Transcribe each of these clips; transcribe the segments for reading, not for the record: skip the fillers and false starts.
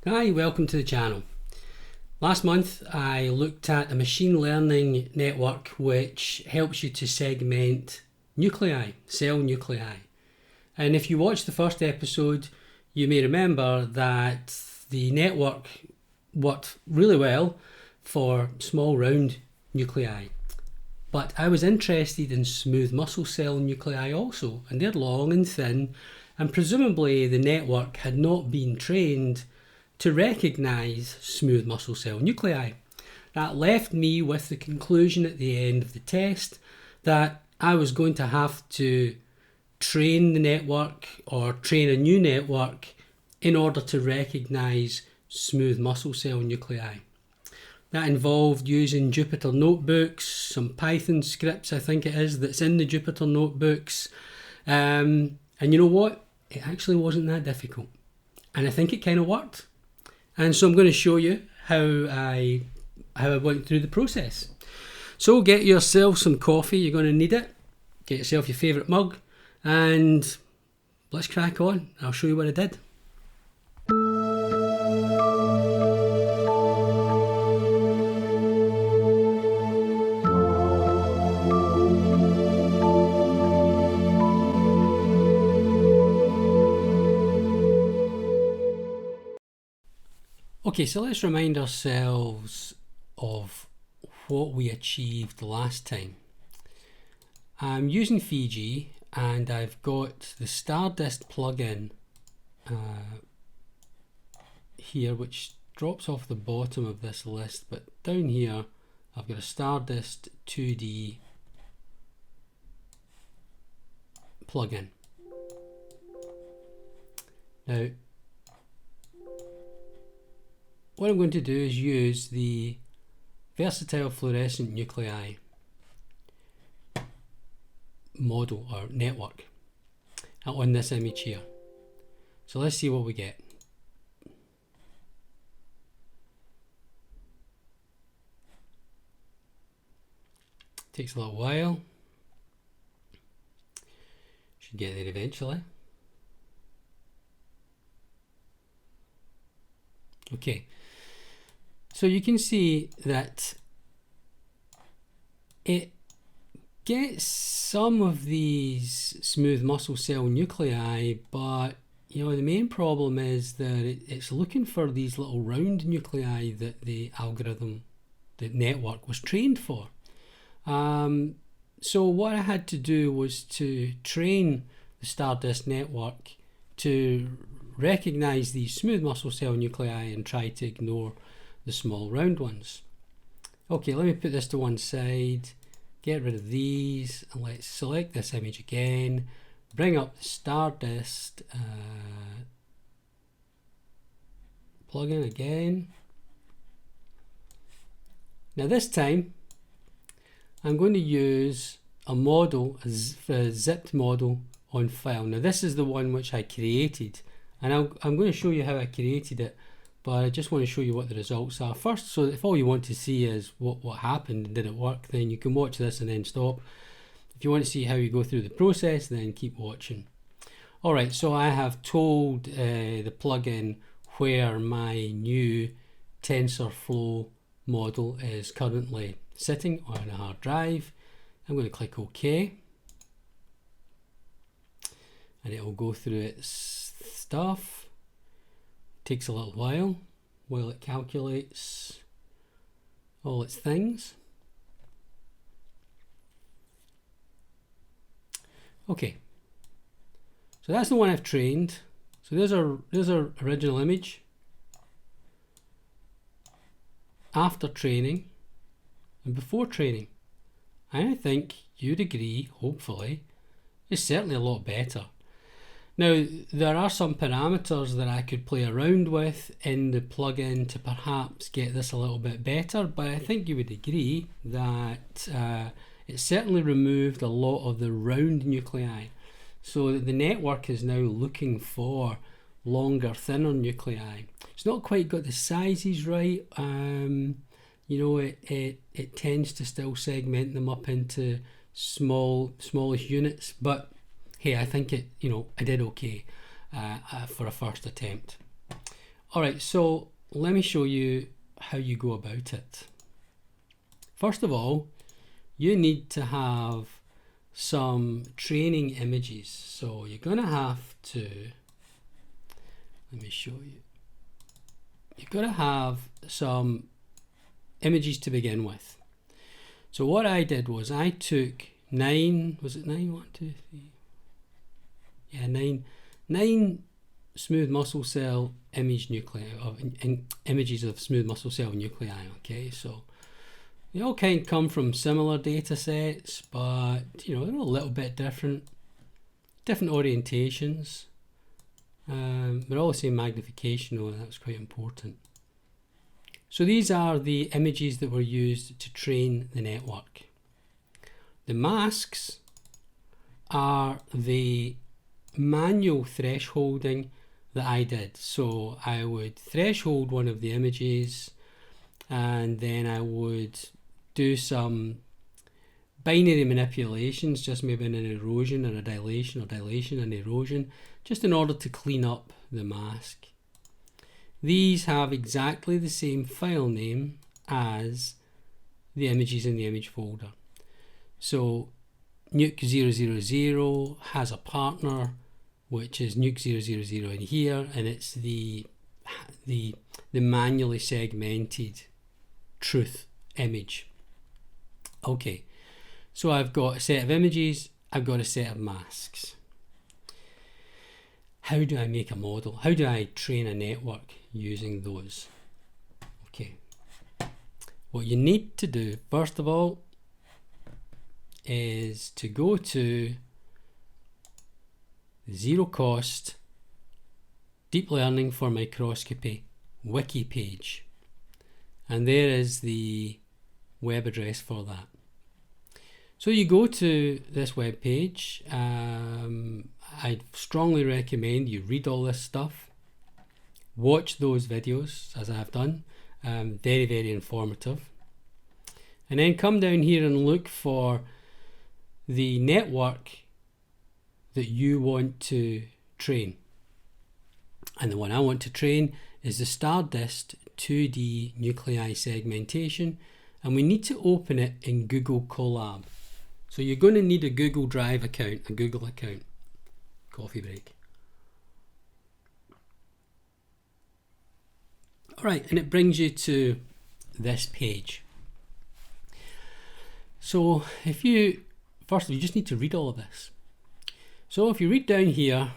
Hi, welcome to the channel. Last month I looked at a machine learning network which helps you to segment nuclei, cell nuclei. And if you watched the first episode, you may remember that the network worked really well for small round nuclei. But I was interested in smooth muscle cell nuclei also, and they're long and thin, and presumably the network had not been trained to recognise smooth muscle cell nuclei. That left me with the conclusion at the end of the test that I was going to have to train the network or train a new network in order to recognise smooth muscle cell nuclei. That involved using Jupyter notebooks, some Python scripts I think it is that's in the Jupyter notebooks, and you know what? It actually wasn't that difficult, and I think it kind of worked. And so I'm going to show you how I went through the process. So get yourself some coffee, you're going to need it. Get yourself your favourite mug and let's crack on. I'll show you what I did. Okay, so let's remind ourselves of what we achieved last time. I'm using Fiji and I've got the Stardist plugin here, which drops off the bottom of this list, but down here I've got a Stardist 2D plugin. Now, what I'm going to do is use the versatile fluorescent nuclei model or network on this image here. So let's see what we get. Takes a little while. Should get there eventually. Okay. So you can see that it gets some of these smooth muscle cell nuclei, but the main problem is that it's looking for these little round nuclei that the algorithm, the network, was trained for. So what I had to do was to train the Stardist network to recognize these smooth muscle cell nuclei and try to ignore the small round ones. Okay, let me put this to one side, get rid of these, and let's select this image again, bring up the Stardist plugin again. Now this time I'm going to use a model, a zipped model on file. Now this is the one which I created, and I'm going to show you how I created it, but I just want to show you what the results are first. So if all you want to see is what happened and did it work, then you can watch this and then stop. If you want to see how you go through the process, then keep watching. Alright, so I have told the plugin where my new TensorFlow model is currently sitting on a hard drive. I'm going to click OK, and it will go through its stuff. Takes a little while it calculates all its things. Okay, so that's the one I've trained. So there's our original image after training and before training. And I think you'd agree, hopefully, it's certainly a lot better. Now, there are some parameters that I could play around with in the plugin to perhaps get this a little bit better, but I think you would agree that it certainly removed a lot of the round nuclei. So the network is now looking for longer, thinner nuclei. It's not quite got the sizes right. It tends to still segment them up into smallish units, but hey, I think I did okay for a first attempt. Alright, so let me show you how you go about it. First of all, you need to have some training images. So you're going to have to, let me show you. You've got to have some images to begin with. So what I did was I took 9, was it 9? 1, 2, 3. Yeah, 9 smooth muscle cell image nuclei, images of smooth muscle cell nuclei. Okay, so they all kind of come from similar data sets, but they're a little bit different orientations. But all the same magnification, though, that's quite important. So these are the images that were used to train the network. The masks are the manual thresholding that I did. So I would threshold one of the images, and then I would do some binary manipulations, just maybe an erosion or a dilation, or dilation and erosion, just in order to clean up the mask. These have exactly the same file name as the images in the image folder. So nuke000 has a partner, which is nuke000 in here, and it's the manually segmented truth image. Okay, so I've got a set of images, I've got a set of masks. How do I make a model? How do I train a network using those? Okay, what you need to do first of all is to go to the zero cost deep learning for microscopy wiki page, and there is the web address for that. So you go to this web page. I'd strongly recommend you read all this stuff, watch those videos as I've done, very, very informative, and then come down here and look for the network that you want to train. And the one I want to train is the Stardist 2D nuclei segmentation, and we need to open it in Google Colab. So you're going to need a Google Drive account, a Google account. Coffee break. Alright, and it brings you to this page. So first of all, you just need to read all of this. So if you read down here,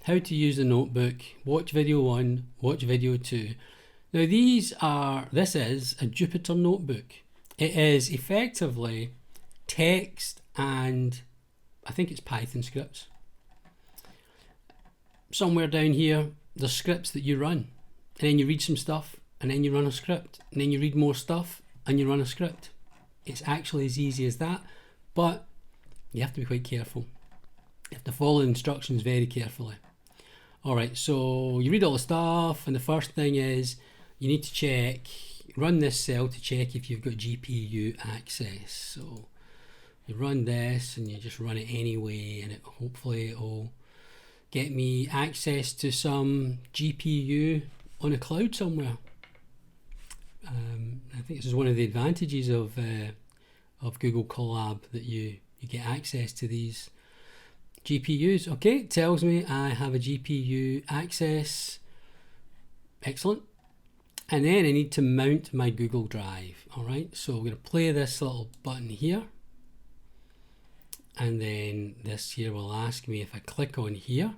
how to use the notebook, watch video 1, watch video 2. Now this is a Jupyter notebook. It is effectively text and I think it's Python scripts. Somewhere down here, there's scripts that you run, and then you read some stuff, and then you run a script, and then you read more stuff, and you run a script. It's actually as easy as that, but you have to be quite careful. You have to follow the instructions very carefully. Alright, so you read all the stuff, and the first thing is you need to run this cell to check if you've got GPU access. So you run this, and you just run it anyway, and hopefully it'll get me access to some GPU on a cloud somewhere. I think this is one of the advantages of Google Colab, that you get access to these GPUs. Okay, it tells me I have a GPU access. Excellent. And then I need to mount my Google Drive. Alright, so we're going to play this little button here. And then this here will ask me if I click on here.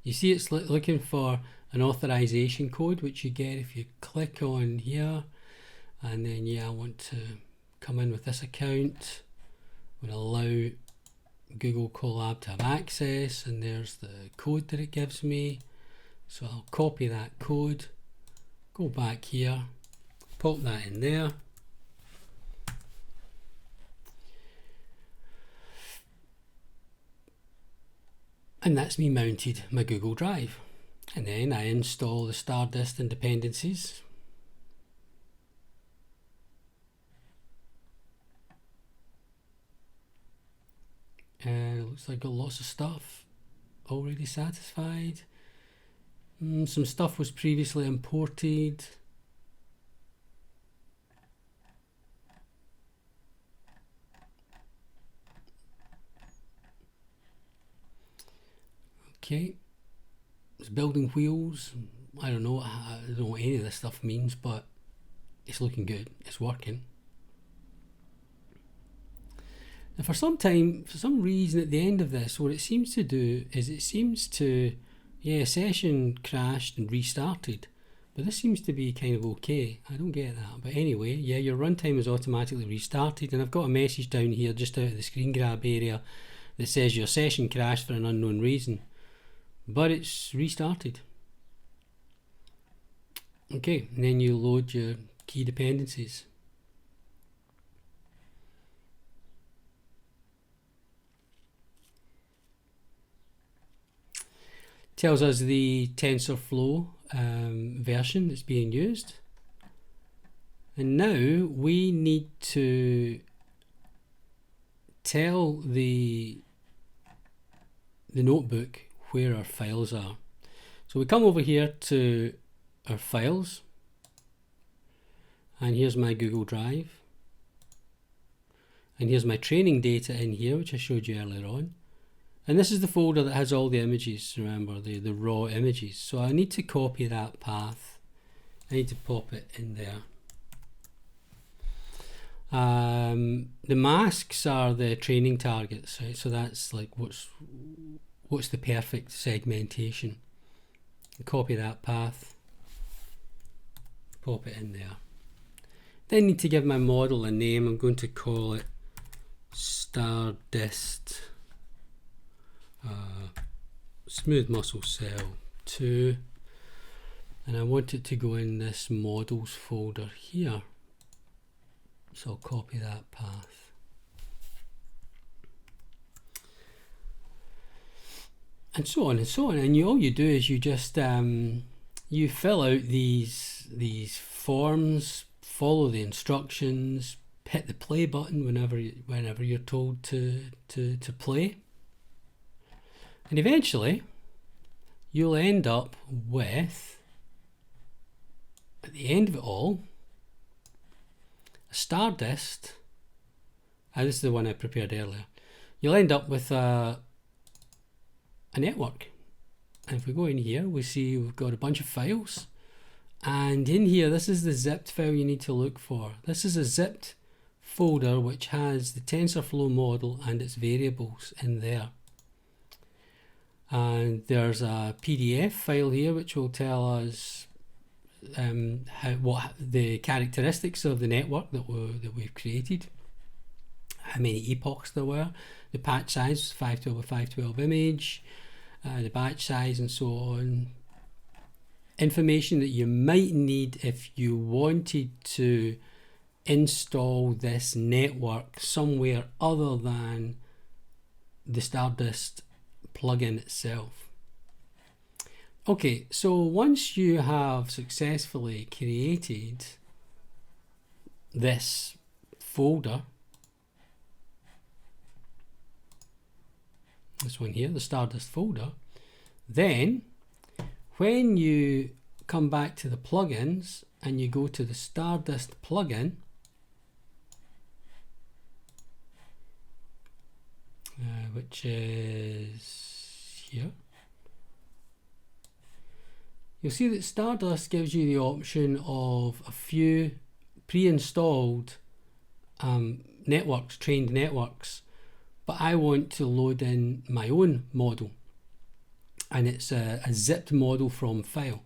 You see it's looking for an authorization code, which you get if you click on here. And then I want to come in with this account. I'm going to allow Google Colab to have access, and there's the code that it gives me. So I'll copy that code, go back here, pop that in there. And that's me mounted my Google Drive. And then I install the Stardist dependencies. And it looks like I've got lots of stuff already satisfied. Some stuff was previously imported. Okay, it's building wheels. I don't know what any of this stuff means, but it's looking good. It's working. And for some reason at the end of this, what it seems to do is a session crashed and restarted. But this seems to be kind of okay. I don't get that. But anyway, yeah, your runtime is automatically restarted. And I've got a message down here just out of the screen grab area that says your session crashed for an unknown reason. But it's restarted. Okay, and then you load your key dependencies. Tells us the TensorFlow version that's being used. And now we need to tell the notebook where our files are. So we come over here to our files, and here's my Google Drive, and here's my training data in here, which I showed you earlier on. And this is the folder that has all the images, remember, the raw images. So I need to copy that path. I need to pop it in there. The masks are the training targets, right? So that's like what's the perfect segmentation. Copy that path, pop it in there. Then need to give my model a name. I'm going to call it Stardist Smooth Muscle Cell 2, and I want it to go in this models folder here. So I'll copy that path. And so on and so on. And all you do is you just you fill out these forms, follow the instructions, hit the play button whenever you're told to play. And eventually you'll end up with, at the end of it all, a Stardist. This is the one I prepared earlier. You'll end up with a network. And if we go in here, we see we've got a bunch of files. And in here, this is the zipped file you need to look for. This is a zipped folder which has the TensorFlow model and its variables in there. And there's a PDF file here which will tell us what the characteristics of the network that we've created, how many epochs there were, the patch size 512 by 512 image, the batch size, and so on. Information that you might need if you wanted to install this network somewhere other than the Stardist plugin itself. Okay, so once you have successfully created this folder, this one here, the Stardist folder, then when you come back to the plugins and you go to the Stardist plugin, which is here, you'll see that Stardist gives you the option of a few pre-installed networks, trained networks, but I want to load in my own model, and it's a zipped model from file,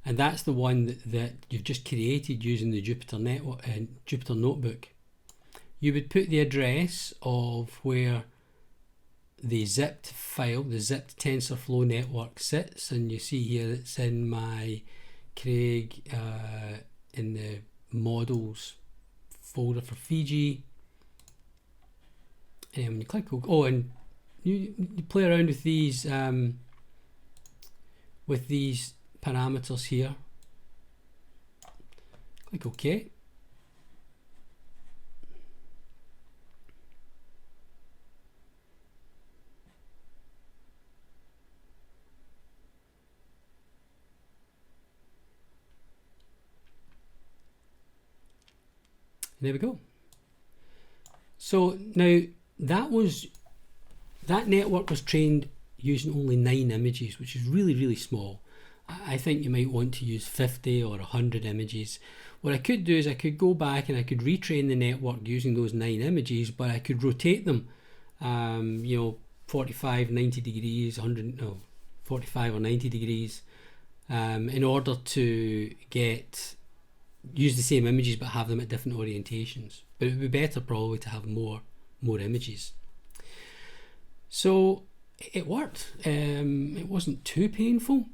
and that's the one that you've just created using the Jupyter network and Jupyter Notebook. You would put the address of where the zipped file, the zipped TensorFlow network sits, and you see here it's in my Craig in the models folder for Fiji. And when you click OK, and you play around with these parameters here. Click OK. there we go. So now that network was trained using only 9 images, which is really, really small. I think you might want to use 50 or 100 images. What I could do is I could go back and I could retrain the network using those 9 images, but I could rotate them, 45, 90 degrees, 45 or 90 degrees, in order to use the same images but have them at different orientations. But it would be better probably to have more images. So it worked. It wasn't too painful.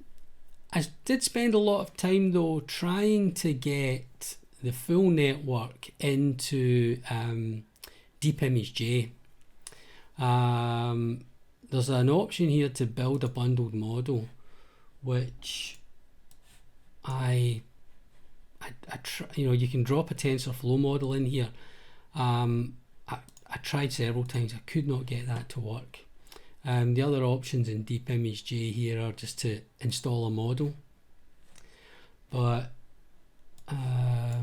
I did spend a lot of time though trying to get the full network into Deep ImageJ. There's an option here to build a bundled model, which you can drop a TensorFlow model in here. I tried several times. I could not get that to work. The other options in Deep ImageJ here are just to install a model, but a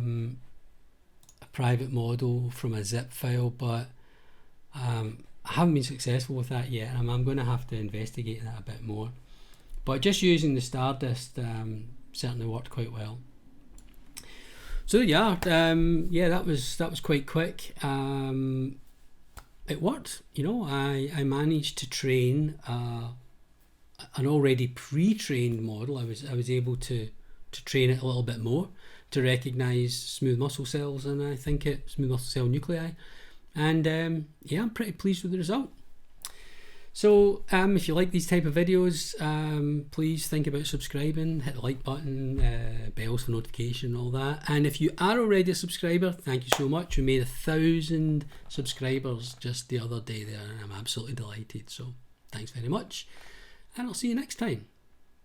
private model from a zip file, but I haven't been successful with that yet, and I'm going to have to investigate that a bit more. But just using the Stardist certainly worked quite well. So yeah, that was quite quick. It worked, I managed to train an already pre-trained model. I was able to train it a little bit more to recognize smooth muscle cells, and I think smooth muscle cell nuclei, and I'm pretty pleased with the result. So if you like these type of videos, please think about subscribing, hit the like button, bells for notification, all that. And if you are already a subscriber, thank you so much. We made 1,000 subscribers just the other day there, and I'm absolutely delighted. So thanks very much, and I'll see you next time.